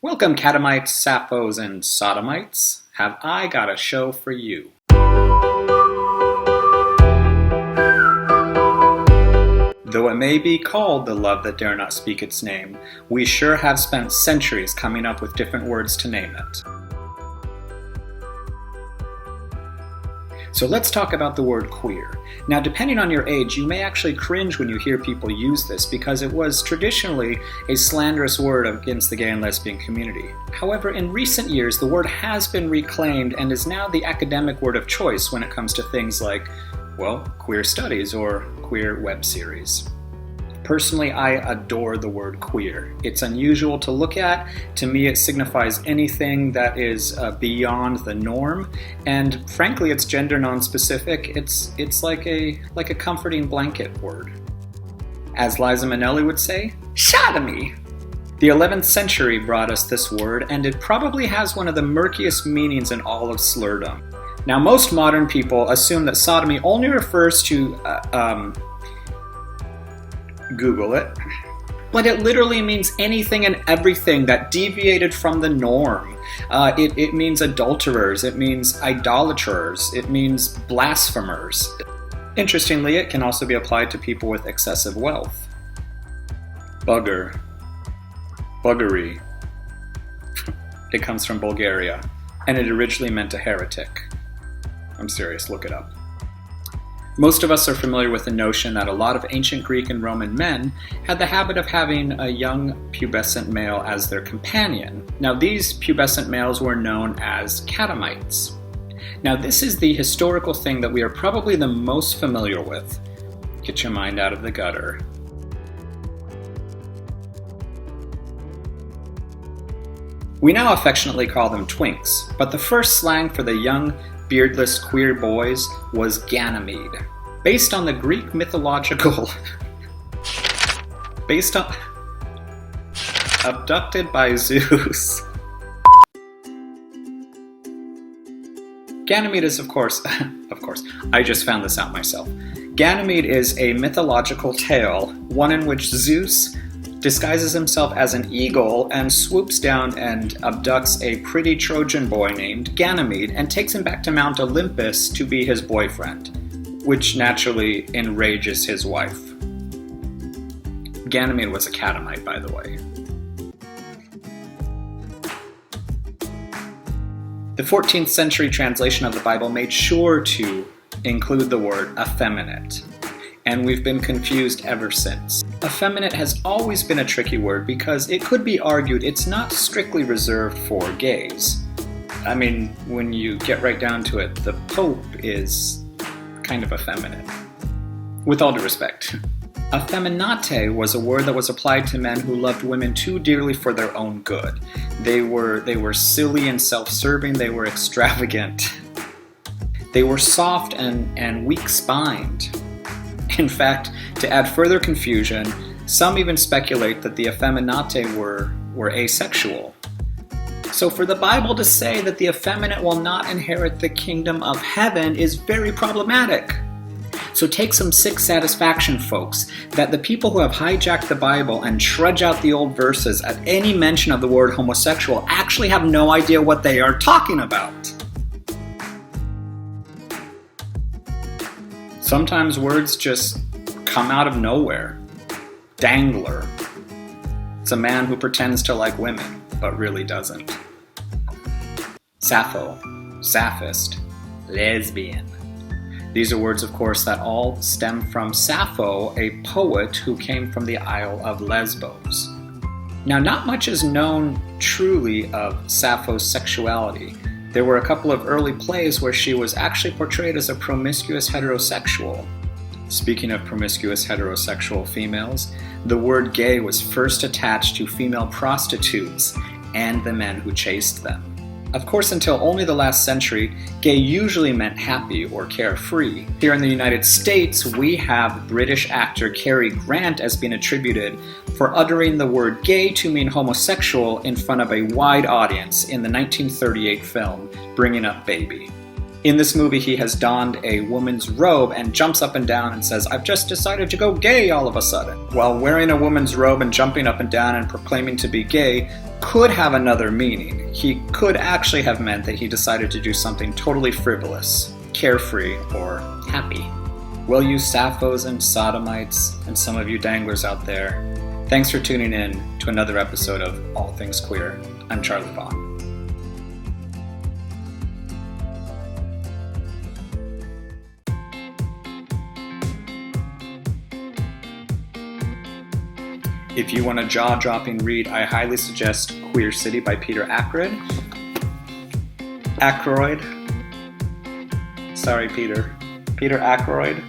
Welcome, Catamites, Sapphos, and Sodomites. Have I got a show for you? Though it may be called the love that dare not speak its name, we sure have spent centuries coming up with different words to name it. So let's talk about the word queer. Now, depending on your age, you may actually cringe when you hear people use this because it was traditionally a slanderous word against the gay and lesbian community. However, in recent years, the word has been reclaimed and is now the academic word of choice when it comes to things like, well, queer studies or queer web series. Personally, I adore the word queer. It's unusual to look at. To me, it signifies anything that is beyond the norm, and frankly, it's gender non-specific. It's like a comforting blanket word. As Liza Minnelli would say, sodomy. The 11th century brought us this word, and it probably has one of the murkiest meanings in all of slurdom. Now, most modern people assume that sodomy only refers to Google it. But it literally means anything and everything that deviated from the norm. It means adulterers, it means idolaters, it means blasphemers. Interestingly, it can also be applied to people with excessive wealth. Bugger. Buggery. It comes from Bulgaria, and it originally meant a heretic. I'm serious, look it up. Most of us are familiar with the notion that a lot of ancient Greek and Roman men had the habit of having a young pubescent male as their companion. Now, these pubescent males were known as Catamites. Now, this is the historical thing that we are probably the most familiar with. Get your mind out of the gutter. We now affectionately call them twinks, but the first slang for the young, beardless queer boys was Ganymede, based on the Greek mythological abducted by Zeus. Ganymede is of course, I just found this out myself. Ganymede is a mythological tale, one in which Zeus disguises himself as an eagle and swoops down and abducts a pretty Trojan boy named Ganymede and takes him back to Mount Olympus to be his boyfriend, which naturally enrages his wife. Ganymede was a Catamite, by the way. The 14th century translation of the Bible made sure to include the word effeminate, and we've been confused ever since. Effeminate has always been a tricky word because it could be argued it's not strictly reserved for gays. I mean, when you get right down to it, the Pope is kind of effeminate. With all due respect. Effeminati was a word that was applied to men who loved women too dearly for their own good. They were silly and self-serving, they were extravagant. They were soft and weak-spined. In fact, to add further confusion, some even speculate that the Effeminati were asexual. So for the Bible to say that the effeminate will not inherit the kingdom of heaven is very problematic. So take some sick satisfaction, folks, that the people who have hijacked the Bible and trudge out the old verses at any mention of the word homosexual actually have no idea what they are talking about. Sometimes words just come out of nowhere. Dangler. It's a man who pretends to like women, but really doesn't. Sappho, Sapphist, lesbian. These are words, of course, that all stem from Sappho, a poet who came from the Isle of Lesbos. Now, not much is known truly of Sappho's sexuality. There were a couple of early plays where she was actually portrayed as a promiscuous heterosexual. Speaking of promiscuous heterosexual females, the word gay was first attached to female prostitutes and the men who chased them. Of course, until only the last century, gay usually meant happy or carefree. Here in the United States, we have British actor Cary Grant as being attributed for uttering the word gay to mean homosexual in front of a wide audience in the 1938 film Bringing Up Baby. In this movie, he has donned a woman's robe and jumps up and down and says, "I've just decided to go gay all of a sudden." While wearing a woman's robe and jumping up and down and proclaiming to be gay could have another meaning. He could actually have meant that he decided to do something totally frivolous, carefree, or happy. Well, you Sapphos and Sodomites, and some of you Danglers out there, thanks for tuning in to another episode of All Things Queer. I'm Charlie Vaughn. If you want a jaw-dropping read, I highly suggest Queer City by Peter Ackroyd. Sorry, Peter. Peter Ackroyd.